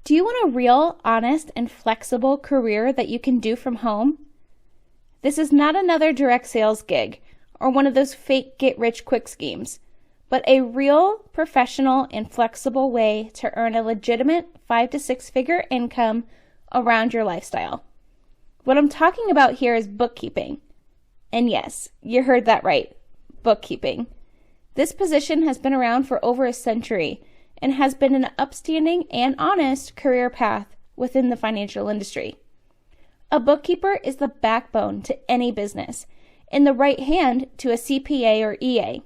Do you want a real, honest, and flexible career that you can do from home? This is not another direct sales gig or one of those fake get-rich-quick schemes, but a real, professional, and flexible way to earn a legitimate 5 to 6 figure income around your lifestyle. What I'm talking about here is bookkeeping. And yes, you heard that right, bookkeeping. This position has been around for over a century and has been an upstanding and honest career path within the financial industry. A bookkeeper is the backbone to any business and the right hand to a CPA or EA.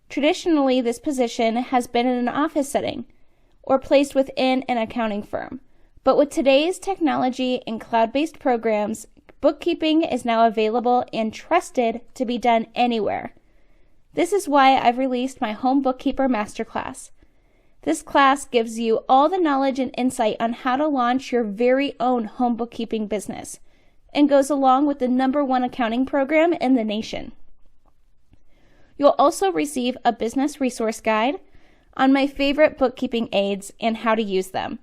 Traditionally, this position has been in an office setting or placed within an accounting firm. But with today's technology and cloud-based programs, bookkeeping is now available and trusted to be done anywhere. This is why I've released my Home Bookkeeper Masterclass. This class gives you all the knowledge and insight on how to launch your very own home bookkeeping business and goes along with the #1 accounting program in the nation. You'll also receive a business resource guide on my favorite bookkeeping aids and how to use them,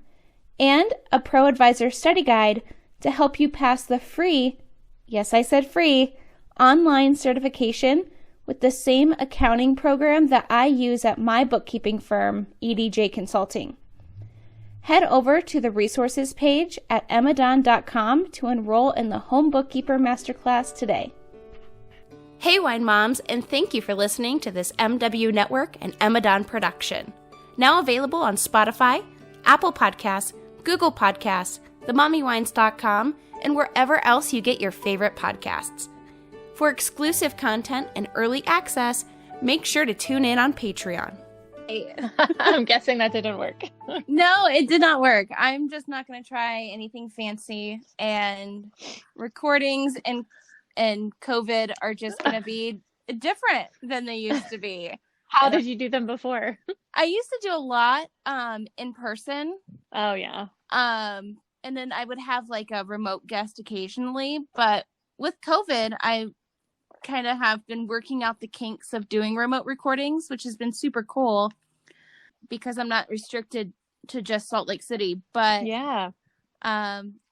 and a Pro Advisor study guide to help you pass the free, yes, I said free, online certification with the same accounting program that I use at my bookkeeping firm, EDJ Consulting. Head over to the resources page at emmadon.com to enroll in the Home Bookkeeper Masterclass today. Hey, wine moms, and thank you for listening to this MW Network and Emmadon production. Now available on Spotify, Apple Podcasts, Google Podcasts, themommywines.com, and wherever else you get your favorite podcasts. For exclusive content and early access, make sure to tune in on Patreon. I'm guessing that didn't work. No, it did not work. I'm just not going to try anything fancy, and recordings and COVID are just going to be different than they used to be. How did you do them before? I used to do a lot in person. Oh, yeah. And then I would have like a remote guest occasionally, but with COVID, I kind of have been working out the kinks of doing remote recordings, which has been super cool because I'm not restricted to just Salt Lake City. But yeah,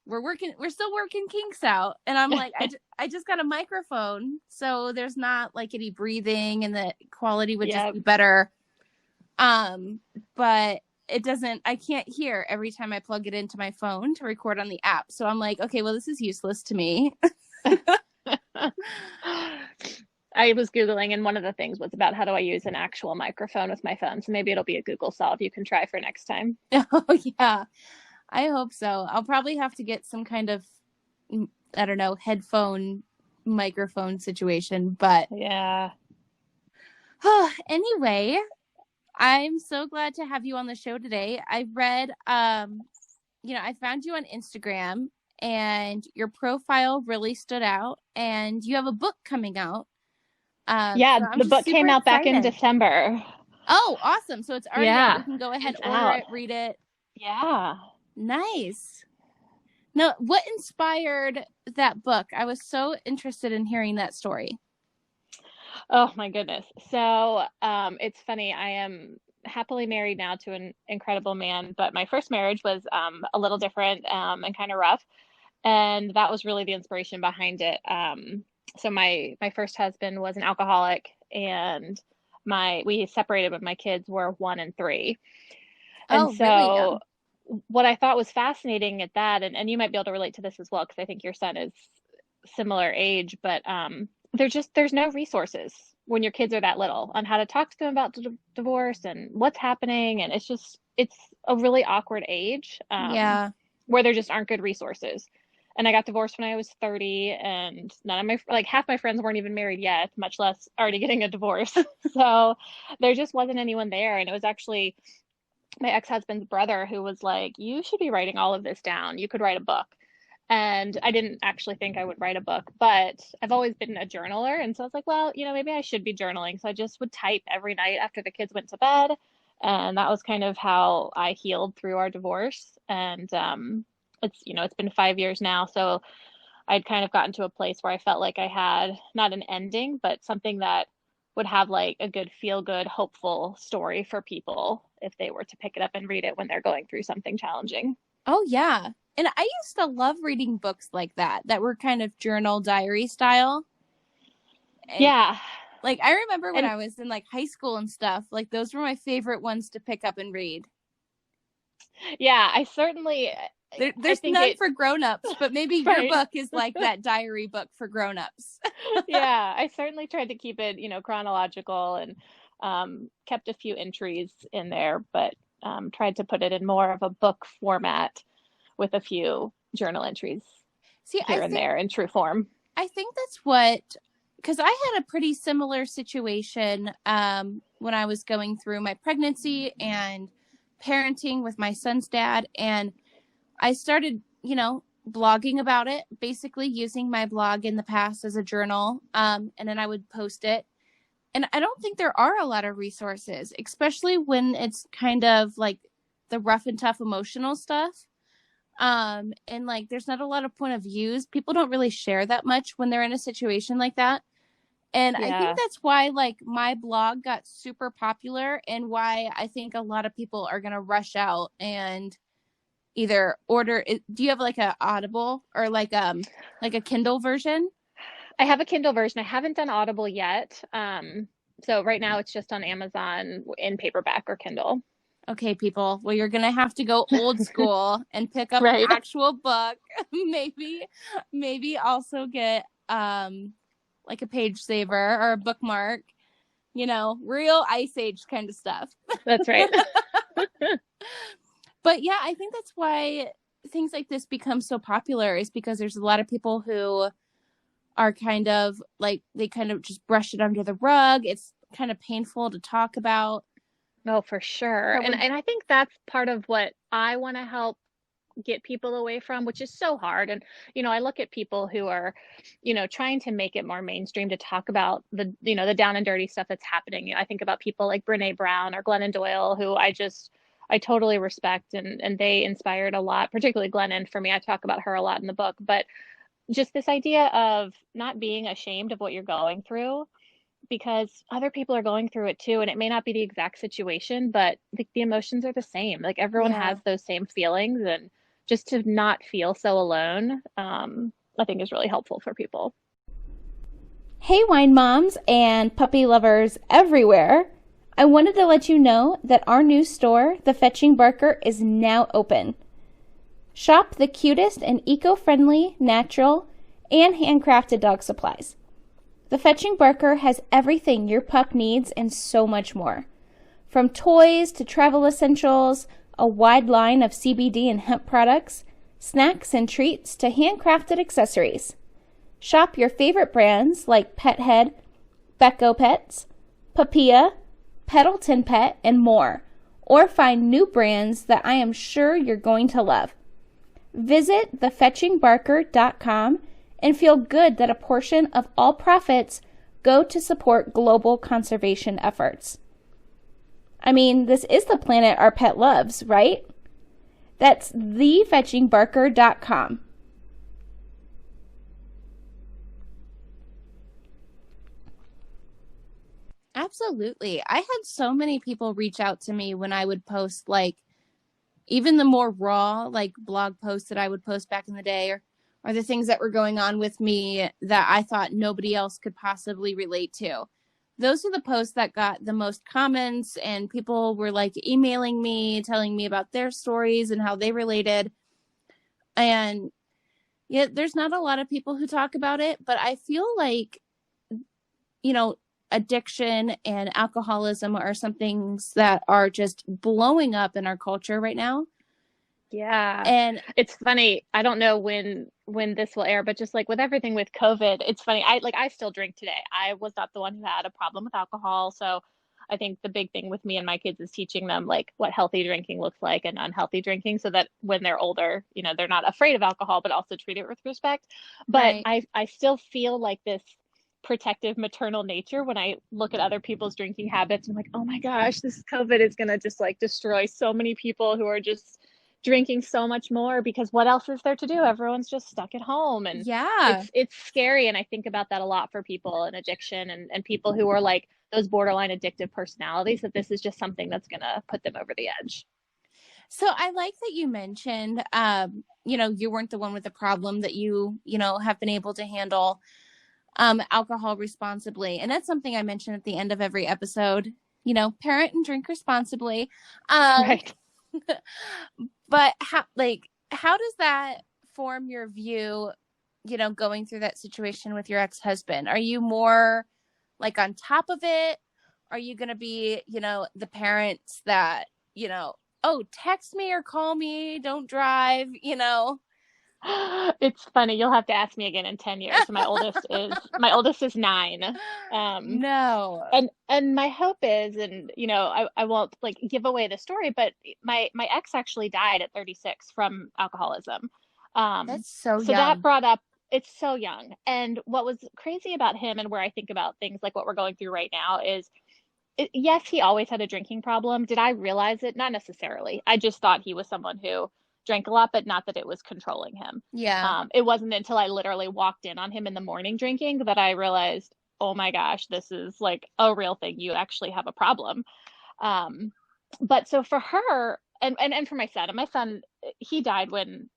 we're still working kinks out, and I'm like, I just got a microphone, so there's not like any breathing, and the quality would just be better. But it doesn't. I can't hear every time I plug it into my phone to record on the app. So I'm like, okay, well, this is useless to me. I was Googling, and one of the things was about how do I use an actual microphone with my phone. So maybe it'll be a Google solve you can try for next time. Oh, yeah. I hope so. I'll probably have to get some kind of, I don't know, headphone microphone situation. But yeah. Anyway, I'm so glad to have you on the show today. I read, I found you on Instagram, and your profile really stood out, and you have a book coming out. So the book came out back in December. Oh, awesome. So it's already out. You can go ahead, order it, read it. Yeah. Nice. Now, what inspired that book? I was so interested in hearing that story. Oh, my goodness. So it's funny. I am happily married now to an incredible man, but my first marriage was a little different and kind of rough. And that was really the inspiration behind it. So my first husband was an alcoholic, and we separated when my kids were 1 and 3. And really? What I thought was fascinating at that, and you might be able to relate to this as well, because I think your son is similar age, but there's no resources when your kids are that little on how to talk to them about divorce and what's happening. And it's a really awkward age where there just aren't good resources. And I got divorced when I was 30, and half my friends weren't even married yet, much less already getting a divorce. So there just wasn't anyone there. And it was actually my ex-husband's brother who was like, you should be writing all of this down. You could write a book. And I didn't actually think I would write a book, but I've always been a journaler. And so I was like, well, maybe I should be journaling. So I just would type every night after the kids went to bed. And that was kind of how I healed through our divorce. And it's been 5 years now. So I'd kind of gotten to a place where I felt like I had not an ending, but something that would have like a good, feel good, hopeful story for people. if they were to pick it up and read it when they're going through something challenging. Oh, yeah. And I used to love reading books like that were kind of journal diary style. And Yeah. like, I remember when And I was in like high school and stuff, like those were my favorite ones to pick up and read. yeah, I certainly, I There's think none it, for grown-ups, but maybe your right. book is like that diary book for grown-ups. Yeah, I certainly tried to keep it, chronological and kept a few entries in there, but tried to put it in more of a book format with a few journal entries See, here and there in true form. I think that's what, because I had a pretty similar situation when I was going through my pregnancy and parenting with my son's dad. And I started, blogging about it, basically using my blog in the past as a journal. And then I would post it. And I don't think there are a lot of resources, especially when it's kind of like the rough and tough emotional stuff. And like there's not a lot of point of views. People don't really share that much when they're in a situation like that. And I think Yeah. that's why like my blog got super popular and why I think a lot of people are going to rush out and either order it. Do you have like a Audible or like a Kindle version? I have a Kindle version. I haven't done Audible yet. So right now it's just on Amazon in paperback or Kindle. Okay, people. Well, you're going to have to go old school and pick up an Right. actual book. Maybe also get like a page saver or a bookmark, real Ice Age kind of stuff. That's right. But yeah, I think that's why things like this become so popular is because there's a lot of people who are kind of like, they kind of just brush it under the rug. It's kind of painful to talk about. Oh, for sure. And I think that's part of what I want to help get people away from, which is so hard. And, I look at people who are, trying to make it more mainstream to talk about the down and dirty stuff that's happening. I think about people like Brene Brown or Glennon Doyle, who I totally respect and they inspired a lot, particularly Glennon for me. I talk about her a lot in the book, but just this idea of not being ashamed of what you're going through because other people are going through it too. And it may not be the exact situation, but the emotions are the same. Like everyone Yeah. has those same feelings. And just to not feel so alone, I think is really helpful for people. Hey, wine moms and puppy lovers everywhere. I wanted to let you know that our new store, The Fetching Barker, is now open. Shop the cutest and eco-friendly, natural, and handcrafted dog supplies. The Fetching Barker has everything your pup needs and so much more. From toys to travel essentials, a wide line of CBD and hemp products, snacks and treats to handcrafted accessories. Shop your favorite brands like Pet Head, Becco Pets, Papilla, Peddleton Pet, and more, or find new brands that I am sure you're going to love. Visit thefetchingbarker.com and feel good that a portion of all profits go to support global conservation efforts. I mean, this is the planet our pet loves, right? That's thefetchingbarker.com. Absolutely. I had so many people reach out to me when I would post like even the more raw like blog posts that I would post back in the day or the things that were going on with me that I thought nobody else could possibly relate to. Those are the posts that got the most comments and people were like emailing me, telling me about their stories and how they related. And yeah, there's not a lot of people who talk about it, but I feel like, addiction and alcoholism are some things that are just blowing up in our culture right now. Yeah. And it's funny. I don't know when this will air, but just like with everything with COVID, it's funny. I still drink today. I was not the one who had a problem with alcohol. So I think the big thing with me and my kids is teaching them like what healthy drinking looks like and unhealthy drinking so that when they're older, they're not afraid of alcohol, but also treat it with respect. But right. I still feel like this protective maternal nature when I look at other people's drinking habits. I'm like, oh my gosh, this COVID is going to just like destroy so many people who are just drinking so much more because what else is there to do? Everyone's just stuck at home and Yeah. it's scary. And I think about that a lot for people in addiction and people who are like those borderline addictive personalities, that this is just something that's going to put them over the edge. So I like that you mentioned, you weren't the one with the problem, that have been able to handle alcohol responsibly. And that's something I mention at the end of every episode, parent and drink responsibly. Right. But how does that form your view, going through that situation with your ex-husband? Are you more like on top of it? Are you going to be, the parents that, oh, text me or call me, don't drive, It's funny. You'll have to ask me again in 10 years. My oldest is 9. No. And my hope is, and I won't like give away the story, but my ex actually died at 36 from alcoholism. That's so So young. that brought up, it's so young. And what was crazy about him, and where I think about things like what we're going through right now, is yes, he always had a drinking problem. Did I realize it? Not necessarily. I just thought he was someone who drank a lot, but not that it was controlling him. Yeah. It wasn't until I literally walked in on him in the morning drinking that I realized, oh my gosh, this is like a real thing. You actually have a problem. But so for her, and for my son, he died when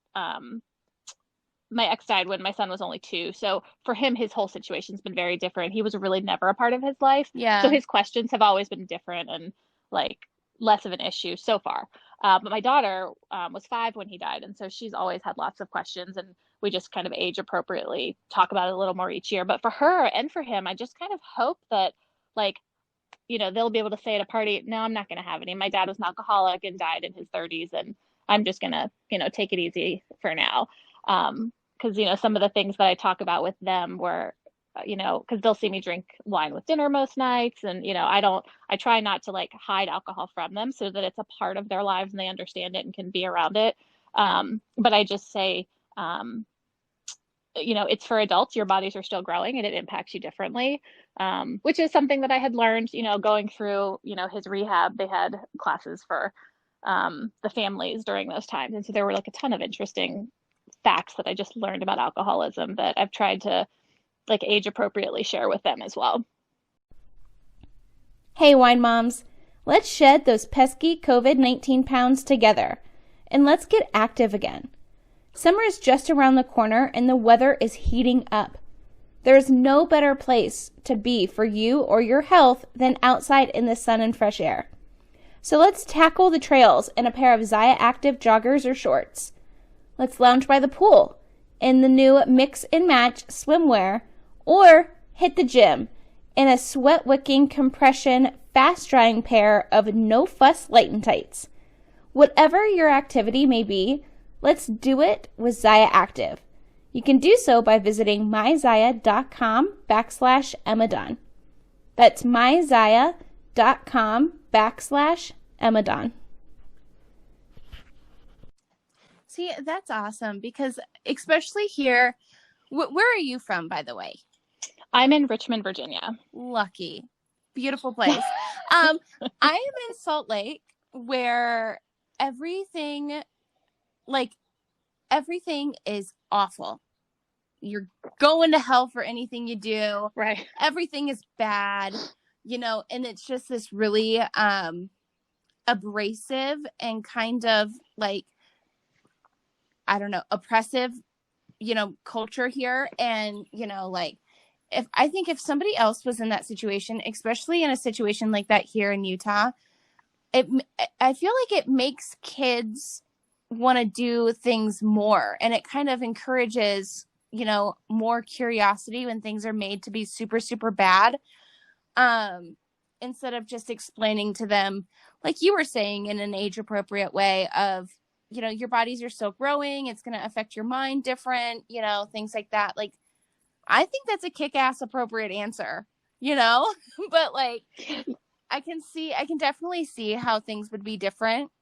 my ex died when my son was only 2. So for him, his whole situation's been very different. He was really never a part of his life. Yeah. So his questions have always been different and like less of an issue so far. But my daughter was 5 when he died. And so she's always had lots of questions, and we just kind of age appropriately talk about it a little more each year. But for her and for him, I just kind of hope that like, they'll be able to say at a party, no, I'm not going to have any. My dad was an alcoholic and died in his 30s, and I'm just going to, take it easy for now. Because, some of the things that I talk about with them were, because they'll see me drink wine with dinner most nights. And, I try not to like hide alcohol from them so that it's a part of their lives and they understand it and can be around it. But I just say, it's for adults. Your bodies are still growing and it impacts you differently, which is something that I had learned, going through, his rehab. They had classes for the families during those times. And so there were like a ton of interesting facts that I just learned about alcoholism that I've tried to like age appropriately share with them as well. Hey, wine moms, let's shed those pesky COVID-19 pounds together and let's get active again. Summer is just around the corner and the weather is heating up. There is no better place to be for you or your health than outside in the sun and fresh air. So let's tackle the trails in a pair of Zaya Active joggers or shorts. Let's lounge by the pool in the new mix and match swimwear, or hit the gym in a sweat-wicking compression fast-drying pair of no-fuss light and tights. Whatever your activity may be, let's do it with Zaya Active. You can do so by visiting myzaya.com/Emadon. That's myzaya.com/Emadon. See, that's awesome because especially here, where are you from, by the way? I'm in Richmond, Virginia. Lucky. Beautiful place. I am in Salt Lake, where everything is awful. You're going to hell for anything you do. Right. Everything is bad, and it's just this really abrasive and kind of like, I don't know, oppressive, culture here. And, if somebody else was in that situation, especially in a situation like that here in Utah, I feel like it makes kids want to do things more, and it kind of encourages, more curiosity when things are made to be super, super bad. Instead of just explaining to them, like you were saying, in an age appropriate way of, your bodies are still growing. It's going to affect your mind different, things like that. Like, I think that's a kick-ass appropriate answer, but like, I can definitely see how things would be different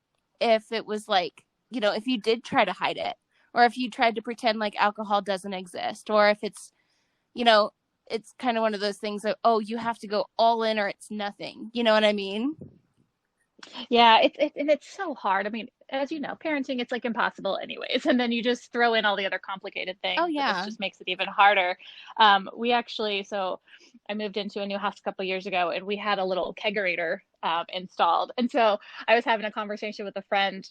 if it was like, if you did try to hide it, or if you tried to pretend like alcohol doesn't exist, or if it's, it's kind of one of those things that, oh, you have to go all in or it's nothing. You know what I mean? Yeah, it's so hard. I mean, as you know, parenting, it's like impossible anyways. And then you just throw in all the other complicated Oh, things. So this yeah. just makes it even harder. We actually, so I moved into a new house a couple years ago and we had a little kegerator installed. And so I was having a conversation with a friend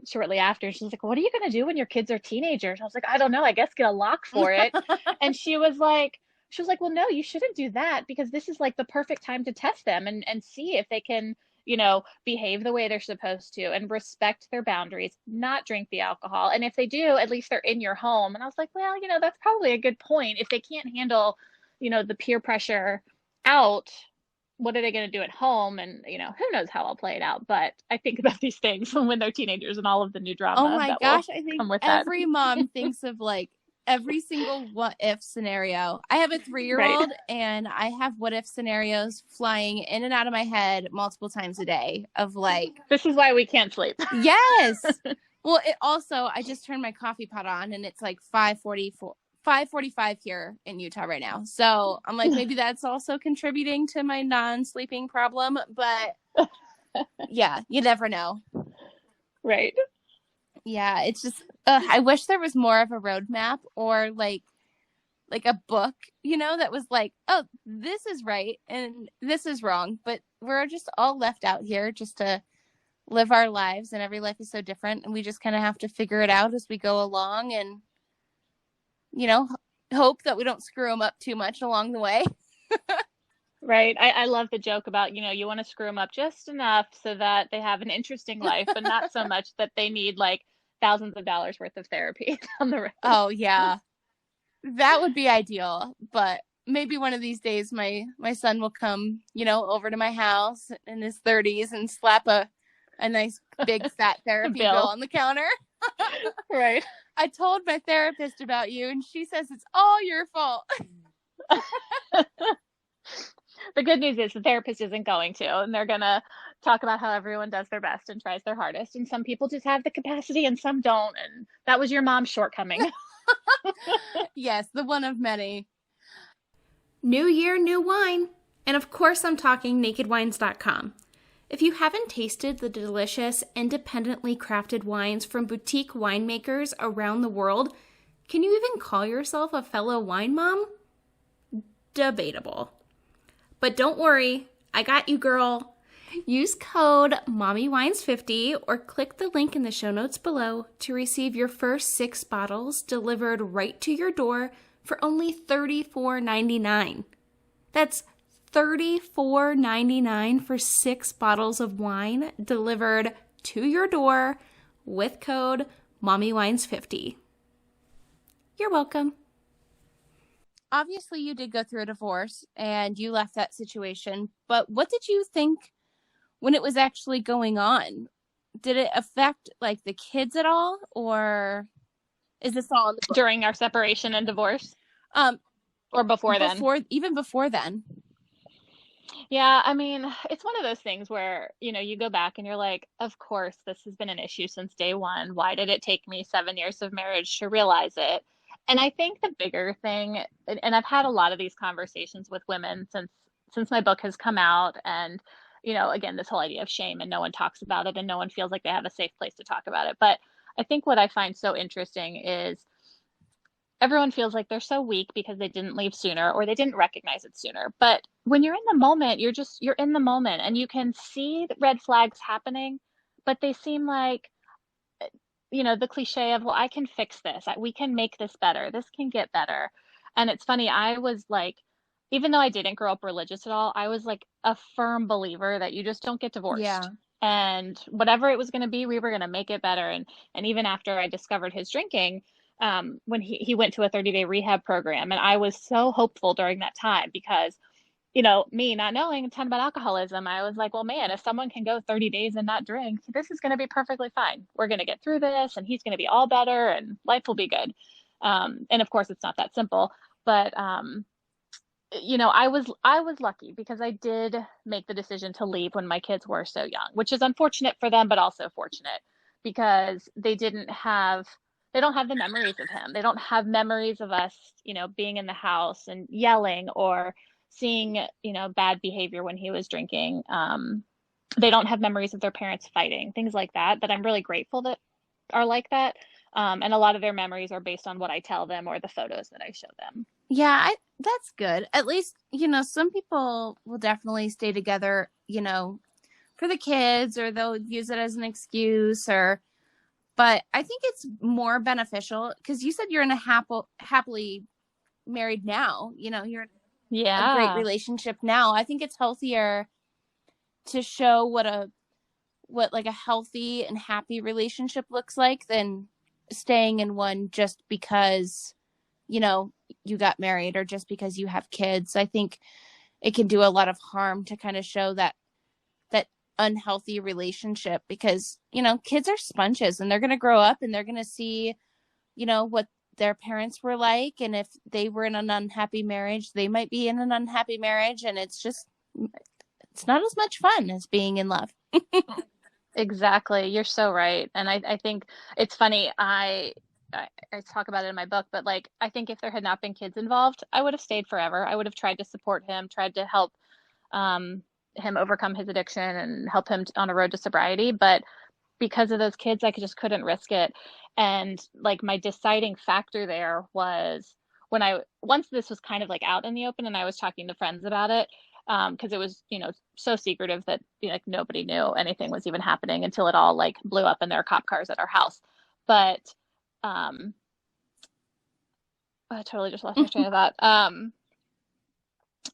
shortly after. She's like, what are you going to do when your kids are teenagers? I was like, I don't know. I guess get a lock for it. And she was like, well, no, you shouldn't do that because this is like the perfect time to test them and see if they can, behave the way they're supposed to and respect their boundaries, not drink the alcohol. And if they do, at least they're in your home. And I was like, well, that's probably a good point. If they can't handle, the peer pressure out, what are they going to do at home? And, who knows how I'll play it out. But I think about these things when they're teenagers and all of the new Oh drama my that gosh, will I think come with that. every mom thinks of like every single what if scenario. I have a 3-year-old Right. and I have what if scenarios flying in and out of my head multiple times a day of like, This is why we can't sleep. yes. Well, it also, I just turned my coffee pot on and it's like 5:45 here in Utah right now. So I'm like, maybe that's also contributing to my non-sleeping problem, but yeah, you never know. Right. Yeah, it's just I wish there was more of a roadmap or like a book, that was like, oh, this is right and this is wrong, but we're just all left out here just to live our lives, and every life is so different, and we just kind of have to figure it out as we go along, and hope that we don't screw them up too much along the way. Right. I love the joke about, you want to screw them up just enough so that they have an interesting life, but not so much that they need like thousands of dollars worth of therapy down the road. Oh yeah, that would be ideal, but maybe one of these days my son will come, over to my house in his 30s and slap a nice big fat therapy bill on the counter. Right. I told my therapist about you and she says it's all your fault. The good news is the therapist isn't going to, and they're going to talk about how everyone does their best and tries their hardest. And some people just have the capacity and some don't. And that was your mom's shortcoming. Yes, the one of many. New year, new wine. And of course, I'm talking nakedwines.com. If you haven't tasted the delicious, independently crafted wines from boutique winemakers around the world, can you even call yourself a fellow wine mom? Debatable. But don't worry, I got you, girl. Use code MOMMYWINES50 or click the link in the show notes below to receive your first 6 bottles delivered right to your door for only $34.99. That's $34.99 for 6 bottles of wine delivered to your door with code MOMMYWINES50. You're welcome. Obviously, you did go through a divorce and you left that situation, but what did you think when it was actually going on? Did it affect like the kids at all, or is this all in the book? During our separation and divorce? Or before then? Even before then. Yeah, I mean, it's one of those things where, you go back and you're like, of course, this has been an issue since day one. Why did it take me 7 years of marriage to realize it? And I think the bigger thing, and I've had a lot of these conversations with women since my book has come out, and again, this whole idea of shame and no one talks about it and no one feels like they have a safe place to talk about it. But I think what I find so interesting is everyone feels like they're so weak because they didn't leave sooner or they didn't recognize it sooner. But when you're in the moment, you're in the moment and you can see the red flags happening, but they seem like, the cliche of, well, I can fix this. We can make this better. This can get better. And it's funny, I was like, even though I didn't grow up religious at all, I was like a firm believer that you just don't get divorced. Yeah. And whatever it was going to be, we were going to make it better. And even after I discovered his drinking, when he went to a 30-day rehab program, and I was so hopeful during that time because, me not knowing a ton about alcoholism, I was like, well, man, if someone can go 30 days and not drink, this is going to be perfectly fine. We're going to get through this and he's going to be all better and life will be good. And of course it's not that simple, but, I was lucky because I did make the decision to leave when my kids were so young, which is unfortunate for them, but also fortunate because they don't have the memories of him. They don't have memories of us, being in the house and yelling or seeing, bad behavior when he was drinking. they don't have memories of their parents fighting, things like that, that I'm really grateful that are like that. And a lot of their memories are based on what I tell them or the photos that I show them. Yeah, that's good. At least, some people will definitely stay together, for the kids, or they'll use it as an excuse, but I think it's more beneficial because you said you're in a happily married now, you're in a great Yeah. relationship now. I think it's healthier to show what like a healthy and happy relationship looks like than staying in one just because, you got married or just because you have kids. I think it can do a lot of harm to kind of show that unhealthy relationship because, kids are sponges and they're going to grow up and they're going to see, what their parents were like. And if they were in an unhappy marriage, they might be in an unhappy marriage. And it's not as much fun as being in love. Exactly. You're so right. And I think it's funny. I talk about it in my book, but like, I think if there had not been kids involved, I would have stayed forever. I would have tried to support him, tried to help um, him overcome his addiction and help him on a road to sobriety. But because of those kids, I just couldn't risk it. And like my deciding factor there was once this was kind of like out in the open and I was talking to friends about it, because it was, so secretive that like nobody knew anything was even happening until it all like blew up and there are cop cars at our house. But I totally just lost my train of thought.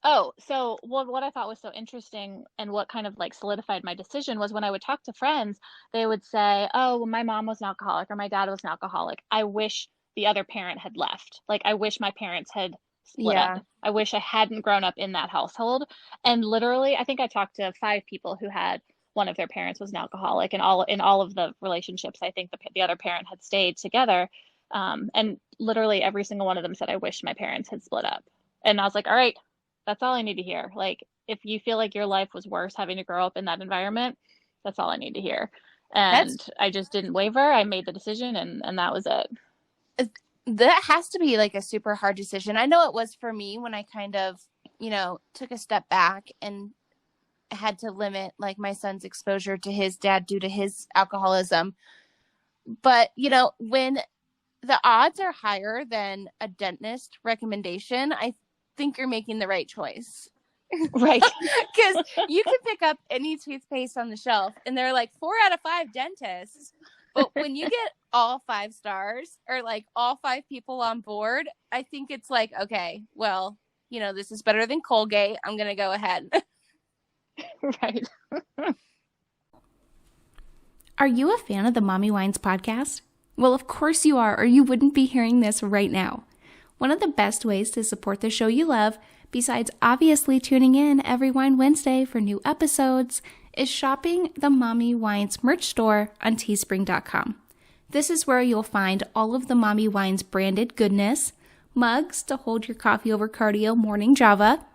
Oh, so what I thought was so interesting and what kind of like solidified my decision was when I would talk to friends, they would say, "Oh, well, my mom was an alcoholic or my dad was an alcoholic. I wish the other parent had left. Like, I wish my parents had split Yeah. up. I wish I hadn't grown up in that household." And literally, I think I talked to 5 people who had one of their parents was an alcoholic, and all of the relationships, I think the other parent had stayed together. And literally every single one of them said, "I wish my parents had split up." And I was like, all right, that's all I need to hear. Like, if you feel like your life was worse having to grow up in that environment, that's all I need to hear. And That's I just didn't waver. I made the decision, and that was it. that has to be like a super hard decision. I know it was for me when I kind of, took a step back and had to limit like my son's exposure to his dad due to his alcoholism. But, when the odds are higher than a dentist recommendation, I think you're making the right choice. Right. Because you can pick up any toothpaste on the shelf and they're like 4 out of 5 dentists. But when you get all 5 stars or like all 5 people on board, I think it's like, okay, well, this is better than Colgate. I'm going to go ahead. Right. Are you a fan of the Mommy Wines podcast? Well, of course you are, or you wouldn't be hearing this right now. One of the best ways to support the show you love, besides obviously tuning in every Wine Wednesday for new episodes, is shopping the Mommy Wines merch store on teespring.com. This is where you'll find all of the Mommy Wines branded goodness, mugs to hold your coffee over cardio morning Java,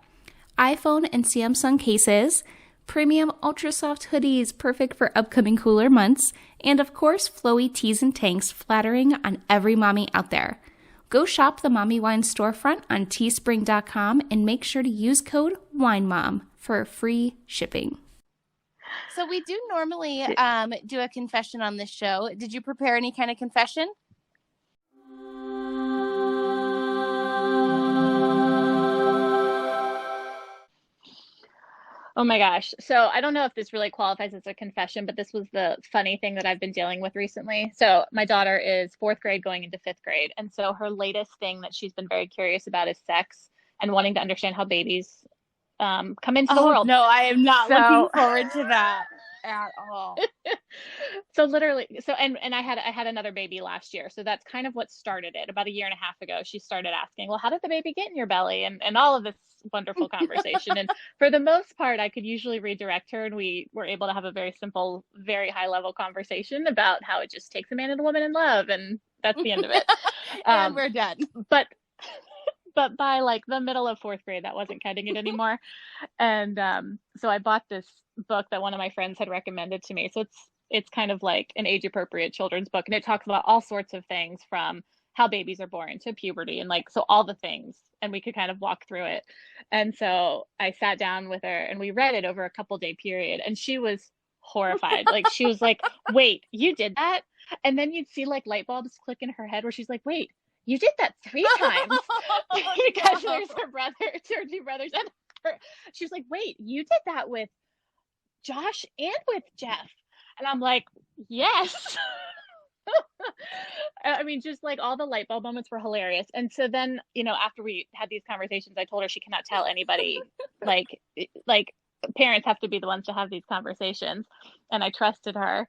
iPhone and Samsung cases, premium ultra soft hoodies perfect for upcoming cooler months, and of course flowy tees and tanks flattering on every mommy out there. Go shop the Mommy Wine storefront on teespring.com and make sure to use code WINEMOM for free shipping. So we do normally do a confession on this show. Did you prepare any kind of confession? Oh my gosh. So I don't know if this really qualifies as a confession, but this was the funny thing that I've been dealing with recently. So my daughter is 4th grade going into 5th grade. And so her latest thing that she's been very curious about is sex and wanting to understand how babies come into the world. No, I am not looking forward to that at all. So literally, and I had another baby last year. So that's kind of what started it. About a year and a half ago, she started asking, well, how did the baby get in your belly? And all of this wonderful conversation. And for the most part, I could usually redirect her and we were able to have a very simple, very high level conversation about how it just takes a man and a woman in love. And that's the end of it. And we're done. But by like the middle of 4th grade, that wasn't cutting it anymore. And so I bought this book that one of my friends had recommended to me. So it's kind of like an age appropriate children's book. And it talks about all sorts of things from how babies are born, so puberty and like, so all the things, and we could kind of walk through it. And so I sat down with her and we read it over a couple day period, and she was horrified. Like she was like, wait, you did that? And then you'd see like light bulbs click in her head where she's like, wait, you did that 3 times. Because there's her brother, her two brothers, and her. She was like, wait, you did that with Josh and with Jeff. And I'm like, yes. I mean, just like all the light bulb moments were hilarious. And so then, after we had these conversations, I told her she cannot tell anybody, like parents have to be the ones to have these conversations. And I trusted her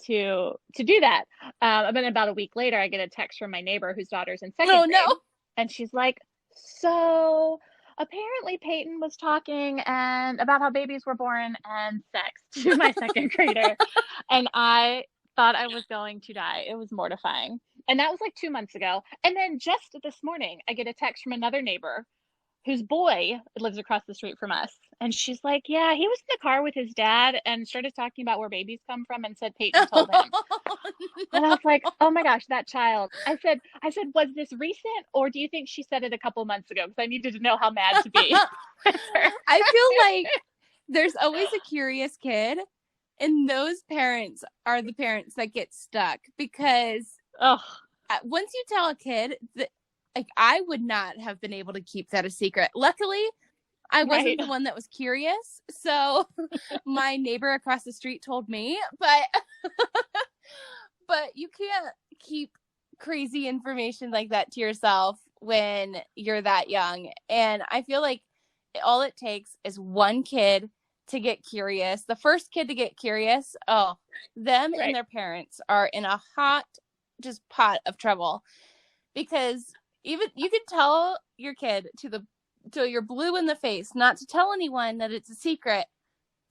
to do that. And then about a week later, I get a text from my neighbor whose daughter's in second grade. No. And she's like, so apparently Peyton was talking and about how babies were born and sex to my second grader. And I thought I was going to die. It was mortifying. And that was like 2 months ago. And then just this morning, I get a text from another neighbor whose boy lives across the street from us. And she's like, yeah, he was in the car with his dad and started talking about where babies come from and said Peyton told him. And I was like, oh my gosh, that child. I said, was this recent, or do you think she said it a couple months ago? Because I needed to know how mad to be. I feel like there's always a curious kid, and those parents are the parents that get stuck, because once you tell a kid that, like, I would not have been able to keep that a secret. Luckily, I wasn't the one that was curious. So my neighbor across the street told me, but you can't keep crazy information like that to yourself when you're that young. And I feel like all it takes is one kid to get curious. The first kid to get curious, them and their parents are in a hot just pot of trouble, because even you can tell your kid till you're blue in the face not to tell anyone that it's a secret,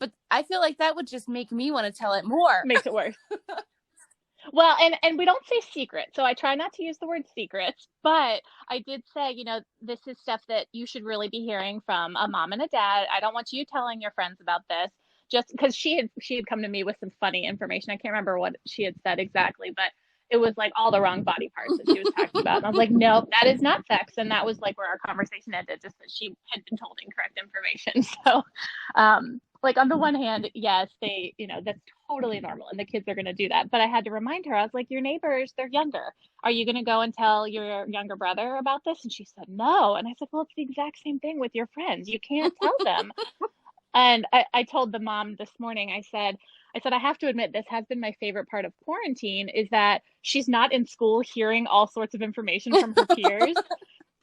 but I feel like that would just make me want to tell it more. Makes it worse. Well, and we don't say secret, so I try not to use the word secrets, but I did say, this is stuff that you should really be hearing from a mom and a dad. I don't want you telling your friends about this, just because she had come to me with some funny information. I can't remember what she had said exactly, but it was like all the wrong body parts that she was talking about. And I was like, no, that is not sex. And that was like where our conversation ended, just that she had been told incorrect information. So, like on the one hand, yes, they, that's totally normal and the kids are going to do that. But I had to remind her, I was like, your neighbors, they're younger. Are you going to go and tell your younger brother about this? And she said, no. And I said, well, it's the exact same thing with your friends. You can't tell them. And I told the mom this morning, I said, I have to admit, this has been my favorite part of quarantine, is that she's not in school hearing all sorts of information from her peers.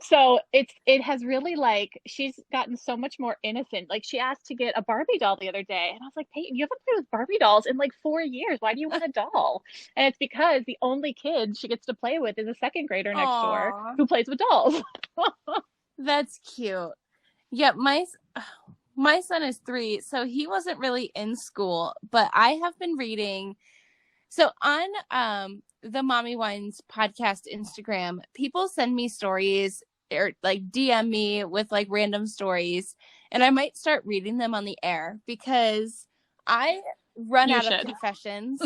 So it has really, like, she's gotten so much more innocent. Like, she asked to get a Barbie doll the other day. And I was like, Peyton, you haven't played with Barbie dolls in like 4 years. Why do you want a doll? And it's because the only kid she gets to play with is a second grader next door who plays with dolls. That's cute. Yeah, my son is 3, so he wasn't really in school, but I have been reading. So on the Mommy Wines podcast Instagram, people send me stories or like DM me with like random stories, and I might start reading them on the air because I run out of confessions.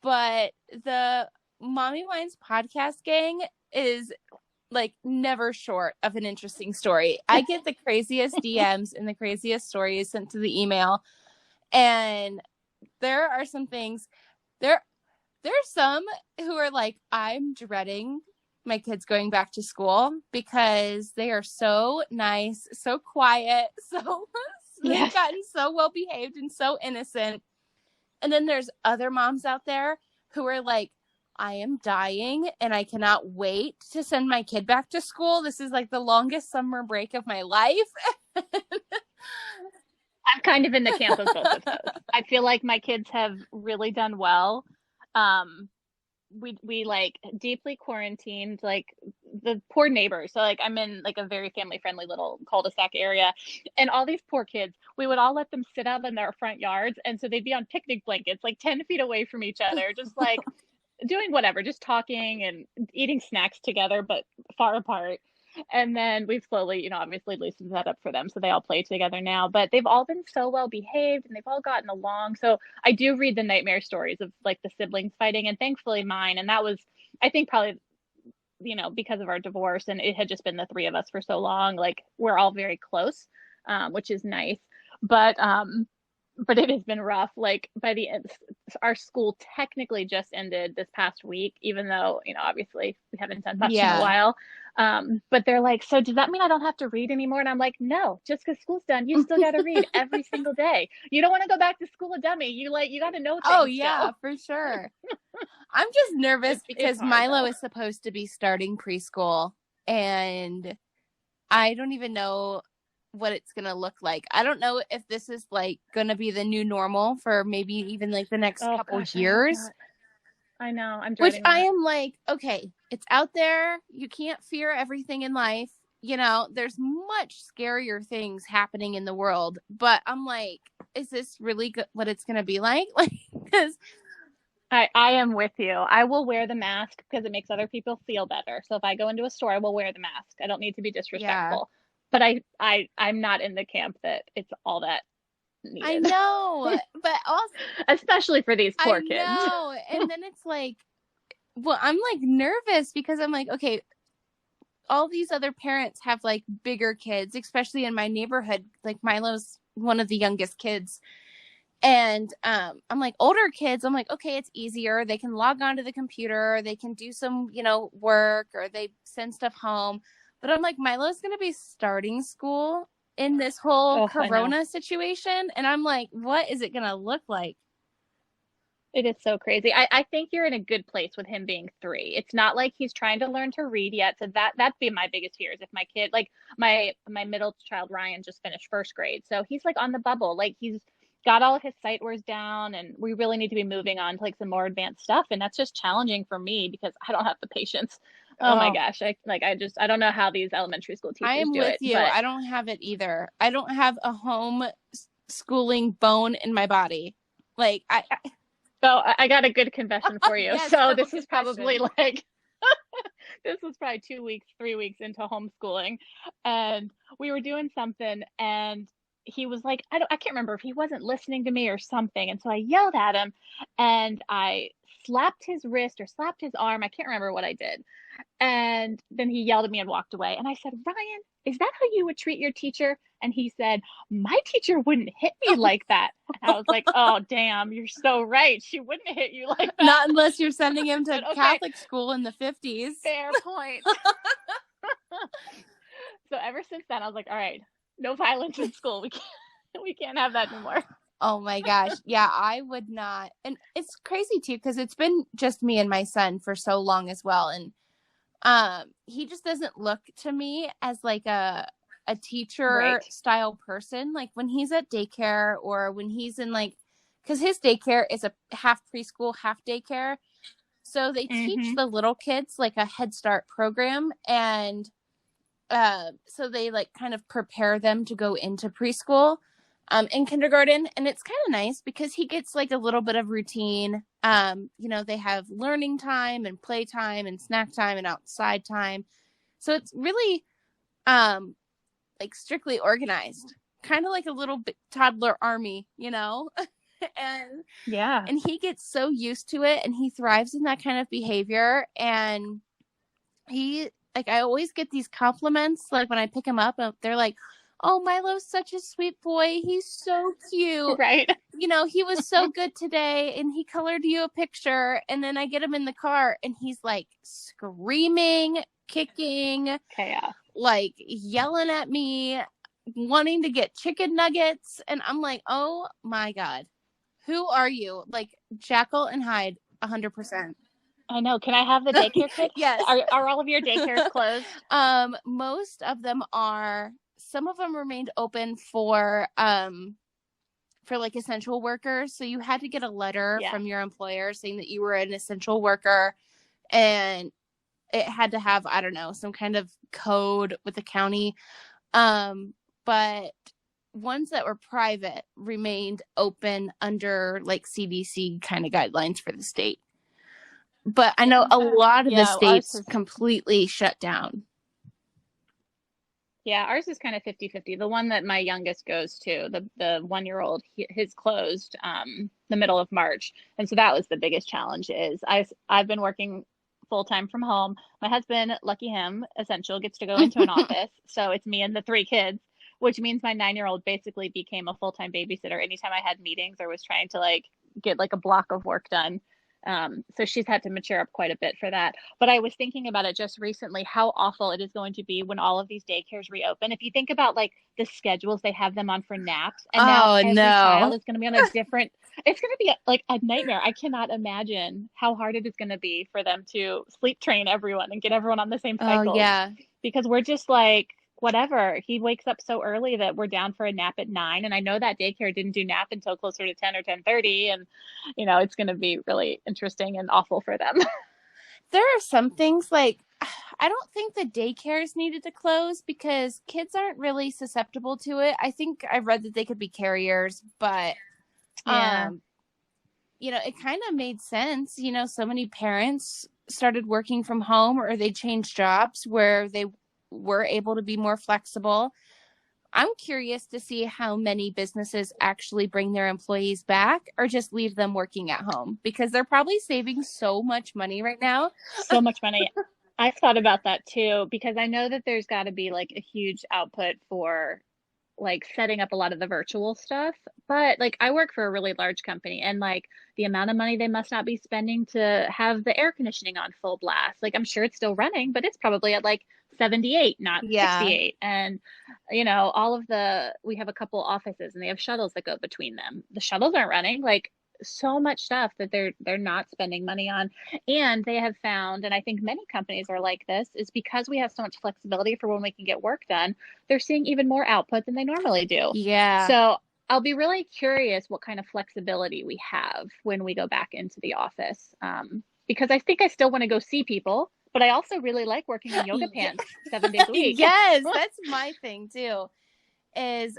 But the Mommy Wines podcast gang is like never short of an interesting story. I get the craziest DMs and the craziest stories sent to the email. And there are some things there are some who are like, I'm dreading my kids going back to school because they are so nice, so quiet, they've gotten so well behaved and so innocent. And then there's other moms out there who are like, I am dying and I cannot wait to send my kid back to school. This is like the longest summer break of my life. I'm kind of in the camp of both of those. I feel like my kids have really done well. We like deeply quarantined, like the poor neighbors. So like I'm in like a very family friendly little cul-de-sac area, and all these poor kids, we would all let them sit out in their front yards. And so they'd be on picnic blankets, like 10 feet away from each other, just like doing whatever, just talking and eating snacks together, but far apart. And then we've slowly, obviously loosened that up for them. So they all play together now, but they've all been so well behaved and they've all gotten along. So I do read the nightmare stories of like the siblings fighting, and thankfully mine. And that was, I think, probably because of our divorce, and it had just been the three of us for so long, like we're all very close, which is nice. But it has been rough. Like by the end, our school technically just ended this past week, even though, obviously we haven't done much in a while. But they're like, so does that mean I don't have to read anymore? And I'm like, no, just because school's done, you still got to read every single day. You don't want to go back to school a dummy. You got to know things. Oh yeah, for sure. I'm just nervous because hard, Milo is supposed to be starting preschool, and I don't even know what it's going to look like. I don't know if this is like going to be the new normal for maybe even like the next couple years. I know. I'm dreading that. I am like, okay, it's out there. You can't fear everything in life. There's much scarier things happening in the world, but I'm like, is this really what it's going to be like? Like, because I am with you. I will wear the mask because it makes other people feel better. So if I go into a store, I will wear the mask. I don't need to be disrespectful. Yeah. But I'm not in the camp that it's all that needed. I know, but also especially for these poor kids. I know. And then it's like, well, I'm like nervous because I'm like, okay, all these other parents have like bigger kids, especially in my neighborhood. Like Milo's one of the youngest kids. And I'm like, older kids, I'm like, okay, it's easier. They can log on to the computer. They can do some, work, or they send stuff home. But I'm like, Milo's going to be starting school in this whole Corona situation. And I'm like, what is it going to look like? It is so crazy. I think you're in a good place with him being 3. It's not like he's trying to learn to read yet. So that'd be my biggest fear is if my kid, like my middle child, Ryan, just finished 1st grade. So he's like on the bubble. Like he's got all of his sight words down, and we really need to be moving on to like some more advanced stuff. And that's just challenging for me because I don't have the patience. Oh my gosh. I don't know how these elementary school teachers do it. I am with you. But I don't have it either. I don't have a home schooling bone in my body. Like So I got a good confession for you. Yes, so this is probably like, this was probably 2 weeks, 3 weeks into homeschooling. And we were doing something and he was like, I can't remember if he wasn't listening to me or something. And so I yelled at him and I slapped his wrist or slapped his arm. I can't remember what I did. And then he yelled at me and walked away. And I said, Ryan, is that how you would treat your teacher? And he said, my teacher wouldn't hit me like that. And I was like, oh, damn, you're so right. She wouldn't hit you like that. Not unless you're sending him to Catholic school in the 50s. Fair point. So ever since then, I was like, all right, no violence in school. We can't have that anymore. Oh my gosh. Yeah, I would not. And it's crazy too, because it's been just me and my son for so long as well. And he just doesn't look to me as like a teacher style person. Like when he's at daycare or when he's in like, because his daycare is a half preschool, half daycare. So they teach the little kids like a Head Start program. And so they like kind of prepare them to go into preschool in kindergarten. And it's kind of nice because he gets like a little bit of routine. They have learning time and play time and snack time and outside time. So it's really like strictly organized, kind of like a little bit toddler army, and and he gets so used to it and he thrives in that kind of behavior. And he, like, I always get these compliments, like when I pick him up, they're like, oh, Milo's such a sweet boy. He's so cute. Right. He was so good today and he colored you a picture. And then I get him in the car and he's like screaming, kicking, like yelling at me, wanting to get chicken nuggets. And I'm like, oh my God, who are you? Like Jekyll and Hyde, 100%. I know. Can I have the daycare kit? Yes. Are all of your daycares closed? Most of them are. Some of them remained open for like essential workers. So you had to get a letter from your employer saying that you were an essential worker, and it had to have, I don't know, some kind of code with the county. But ones that were private remained open under like CDC kind of guidelines for the state. But I know a lot of the states completely shut down. Yeah, ours is kind of 50-50. The one that my youngest goes to, the 1-year-old, his closed the middle of March. And so that was the biggest challenge is I've been working full-time from home. My husband, lucky him, essential, gets to go into an office. So it's me and the 3 kids, which means my 9-year-old basically became a full-time babysitter anytime I had meetings or was trying to like get like a block of work done. So she's had to mature up quite a bit for that. But I was thinking about it just recently, how awful it is going to be when all of these daycares reopen. If you think about like the schedules they have them on for naps, and now Oh, every no. child is going to be on a different, it's going to be like a nightmare. I cannot imagine how hard it is going to be for them to sleep train everyone and get everyone on the same Oh, cycles. yeah. Because we're just like, whatever. He wakes up so early that we're down for a nap at 9. And I know that daycare didn't do nap until closer to 10 or 10:30. And, it's going to be really interesting and awful for them. There are some things like, I don't think the daycares needed to close because kids aren't really susceptible to it. I think I read that they could be carriers, but, Yeah. It kind of made sense. So many parents started working from home or they changed jobs where they were able to be more flexible. I'm curious to see how many businesses actually bring their employees back or just leave them working at home because they're probably saving so much money right now. So much money. I've thought about that too, because I know that there's got to be like a huge output for like setting up a lot of the virtual stuff. But like I work for a really large company, and like the amount of money they must not be spending to have the air conditioning on full blast. Like I'm sure it's still running, but it's probably at like 78, not Yeah. 68. And we have a couple offices and they have shuttles that go between them. The shuttles aren't running. Like so much stuff that they're not spending money on. And they have found, and I think many companies are like this, is because we have so much flexibility for when we can get work done, they're seeing even more output than they normally do. Yeah. So I'll be really curious what kind of flexibility we have when we go back into the office. Because I think I still want to go see people, but I also really like working in yoga pants 7 days a week. Yes, that's my thing too. Is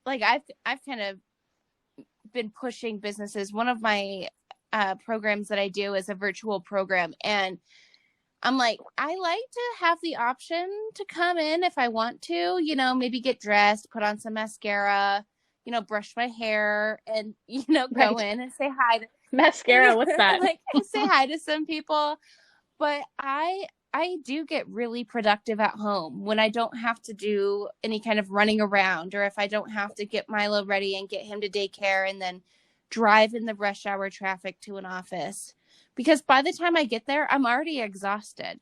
like I've kind of been pushing businesses. One of my programs that I do is a virtual program, and I'm like, I like to have the option to come in if I want to, maybe get dressed, put on some mascara, brush my hair, and go Right. in and say hi to Mascara, what's that? like say hi to some people. But I do get really productive at home when I don't have to do any kind of running around, or if I don't have to get Milo ready and get him to daycare and then drive in the rush hour traffic to an office. Because by the time I get there, I'm already exhausted.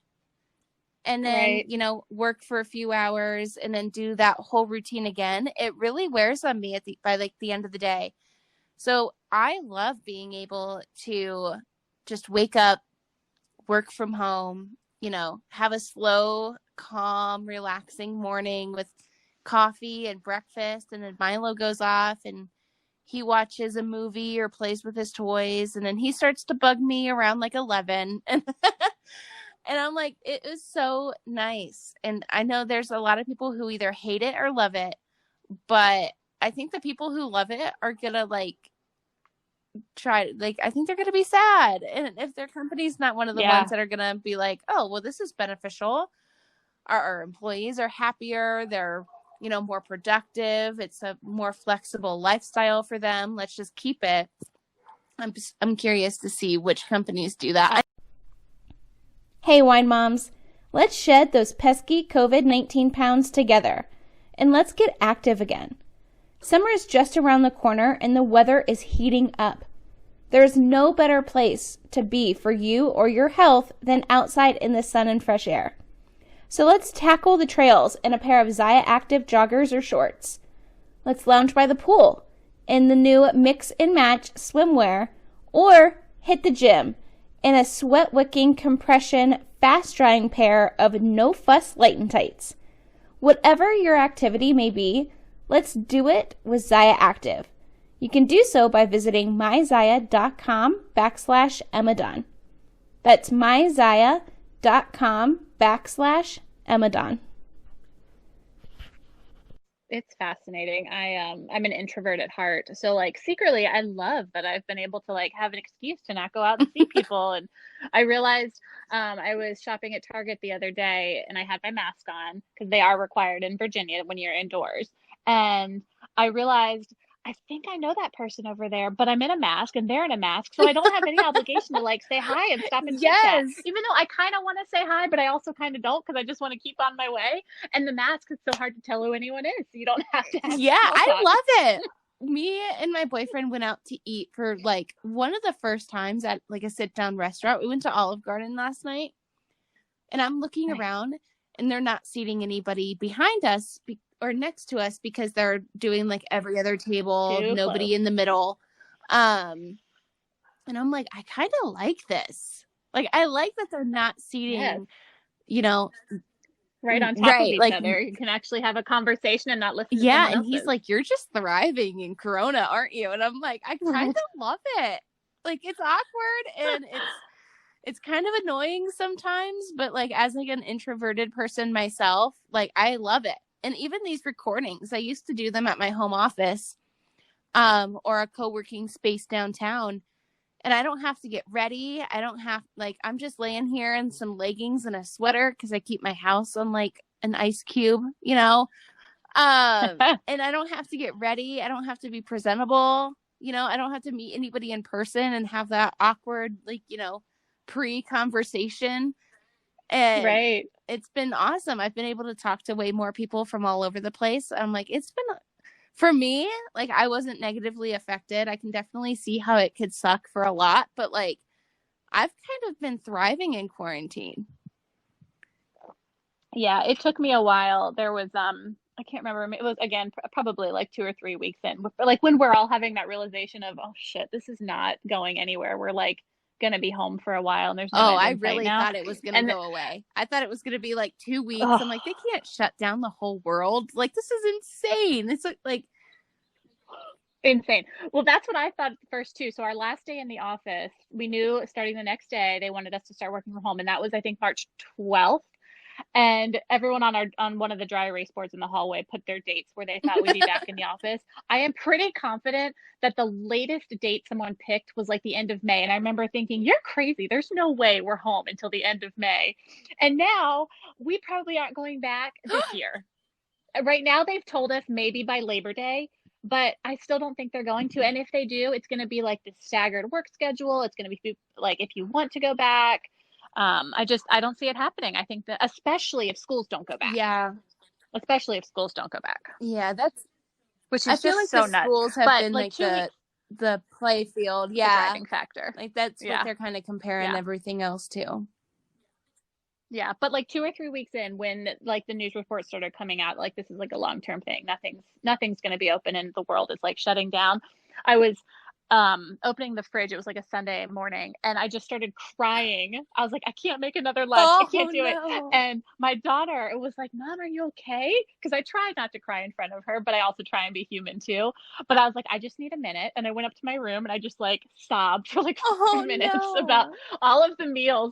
And then, Right. Work for a few hours and then do that whole routine again. It really wears on me by the end of the day. So I love being able to just wake up, work from home, have a slow, calm, relaxing morning with coffee and breakfast. And then Milo goes off and he watches a movie or plays with his toys. And then he starts to bug me around like 11. And I'm like, it is so nice. And I know there's a lot of people who either hate it or love it. But I think the people who love it are going to I think they're going to be sad. And if their company's not one of the ones that are going to be like, oh, well, this is beneficial. Our employees are happier. They're, more productive. It's a more flexible lifestyle for them. Let's just keep it. I'm curious to see which companies do that. Hey, wine moms, let's shed those pesky COVID-19 pounds together, and let's get active again. Summer is just around the corner and the weather is heating up. There is no better place to be for you or your health than outside in the sun and fresh air. So let's tackle the trails in a pair of Zaya Active joggers or shorts. Let's lounge by the pool in the new Mix and Match swimwear, or hit the gym in a sweat-wicking compression fast-drying pair of no-fuss light and tights. Whatever your activity may be, let's do it with Zaya Active. You can do so by visiting myzaya.com/Emadon. That's myzaya.com/Emadon. It's fascinating. I'm an introvert at heart. So like secretly I love that I've been able to like have an excuse to not go out and see people. And I realized I was shopping at Target the other day and I had my mask on because they are required in Virginia when you're indoors. And I realized I think I know that person over there, but I'm in a mask and they're in a mask. So I don't have any obligation to like say hi and stop and chit chat. Yes. Even though I kind of want to say hi, but I also kind of don't because I just want to keep on my way. And the mask is so hard to tell who anyone is. So you don't have to have Yeah, small I talk. love it. Me and my boyfriend went out to eat for like one of the first times at like a sit down restaurant. We went to Olive Garden last night, and I'm looking Nice. around and they're not seating anybody behind us or next to us because they're doing like every other table, Too nobody close. in the middle. And I'm like, I kind of like this. Like, I like that they're not seating, Yes. you know, Right on top of right, each like, other. You can actually have a conversation and not listen to yeah. someone And he's else's. like, you're just thriving in Corona, aren't you? And I'm like, I kind of love it. Like, it's awkward and it's kind of annoying sometimes, but like as like an introverted person myself, like I love it. And even these recordings, I used to do them at my home office, or a co-working space downtown. And I don't have to get ready. I don't have like, I'm just laying here in some leggings and a sweater because I keep my house on like an ice cube, you know? And I don't have to get ready. I don't have to be presentable. You know, I don't have to meet anybody in person and have that awkward, like, you know, pre-conversation. And Right. it's been awesome. I've been able to talk to way more people from all over the place. I'm like, it's been, for me, like I wasn't negatively affected. I can definitely see how it could suck for a lot, but like I've kind of been thriving in quarantine. Yeah, it took me a while. There was I can't remember. It was again probably like 2 or 3 weeks in, like when we're all having that realization of, oh shit, this is not going anywhere. We're like gonna be home for a while, and there's no Oh, end I in sight really now. thought it was going to And go away. I thought it was going to be like 2 weeks. oh, I'm like, they can't shut down the whole world. Like, this is insane. It's like, insane. Well, that's what I thought at first too. So our last day in the office, we knew starting the next day they wanted us to start working from home, and that was I think March 12th. And everyone on one of the dry erase boards in the hallway put their dates where they thought we'd be back in the office. I am pretty confident that the latest date someone picked was like the end of May. And I remember thinking, you're crazy. There's no way we're home until the end of May. And now we probably aren't going back this year. Right now, they've told us maybe by Labor Day, but I still don't think they're going to. And if they do, it's going to be like the staggered work schedule. It's going to be like if you want to go back. I don't see it happening. I think that especially if schools don't go back. yeah. Especially if schools don't go back. Yeah, that's, Which I is feel just like so the nuts. schools have But been like like 2 weeks, the play field. the Yeah. driving factor. Like that's what Yeah. they're kind of comparing Yeah. everything else to. Yeah, but like 2 or 3 weeks in, when like the news reports started coming out, like this is like a long-term thing. Nothing's going to be open, and the world is like shutting down. I was opening the fridge. It was like a Sunday morning, and I just started crying. I was like, I can't make another lunch. I can't do it. No. And my daughter, it was like, Mom, are you okay? Because I try not to cry in front of her, but I also try and be human too. But I was like, I just need a minute. And I went up to my room and I just like sobbed for like 5 minutes about all of the meals.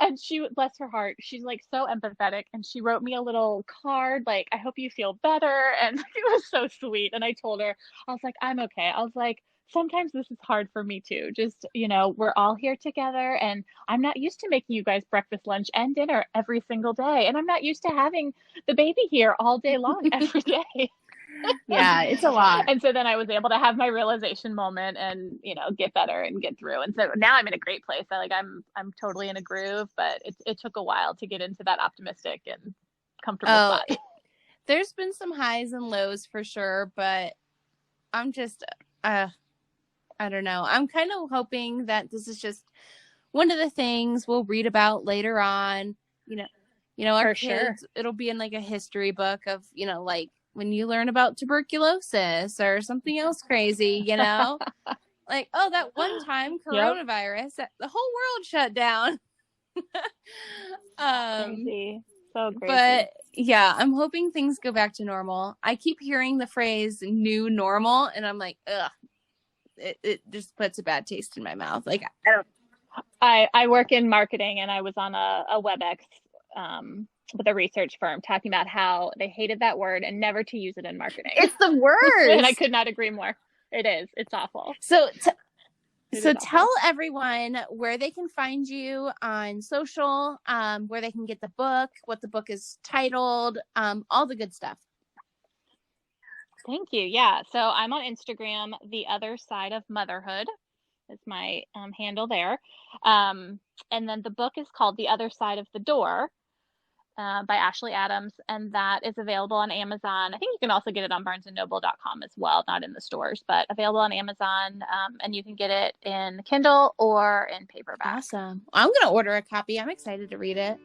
And she, bless her heart, she's like so empathetic. And she wrote me a little card, like, I hope you feel better. And it was so sweet. And I told her, I was like, I'm okay. I was like, sometimes this is hard for me too. Just, we're all here together, and I'm not used to making you guys breakfast, lunch, and dinner every single day. And I'm not used to having the baby here all day long every day. Yeah, it's a lot. And so then I was able to have my realization moment and, get better and get through. And so now I'm in a great place. I'm totally in a groove, but it took a while to get into that optimistic and comfortable spot. There's been some highs and lows for sure, but I'm just, I don't know. I'm kind of hoping that this is just one of the things we'll read about later on. Our For kids, sure. It'll be in like a history book of, like when you learn about tuberculosis or something else crazy, like, oh, that one time coronavirus, the whole world shut down. Crazy. So crazy. But yeah, I'm hoping things go back to normal. I keep hearing the phrase new normal, and I'm like, ugh. It just puts a bad taste in my mouth. Like, I work in marketing, and I was on a WebEx with a research firm talking about how they hated that word and never to use it in marketing. It's the worst. And I could not agree more. It is. It's awful. So tell everyone where they can find you on social, where they can get the book, what the book is titled, all the good stuff. Thank you. Yeah. So I'm on Instagram, The Other Side of Motherhood is my handle there. And then the book is called The Other Side of the Door by Ashley Adams, and that is available on Amazon. I think you can also get it on barnesandnoble.com as well, not in the stores, but available on Amazon, and you can get it in Kindle or in paperback. Awesome. I'm going to order a copy. I'm excited to read it.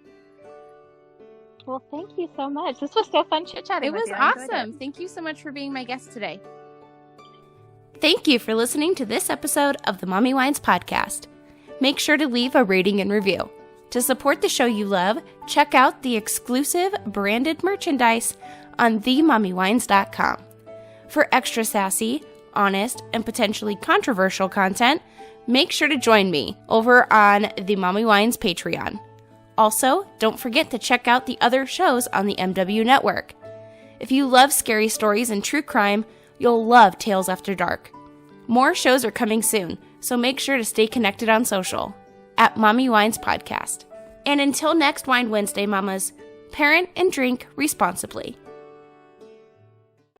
Well, thank you so much. This was so fun chit-chatting with you. It was awesome. Thank you so much for being my guest today. Thank you for listening to this episode of the Mommy Wines Podcast. Make sure to leave a rating and review. To support the show you love, check out the exclusive branded merchandise on themommywines.com. For extra sassy, honest, and potentially controversial content, make sure to join me over on the Mommy Wines Patreon. Also, don't forget to check out the other shows on the MW Network. If you love scary stories and true crime, you'll love Tales After Dark. More shows are coming soon, so make sure to stay connected on social at Mommy Wines Podcast. And until next Wine Wednesday, mamas, parent and drink responsibly.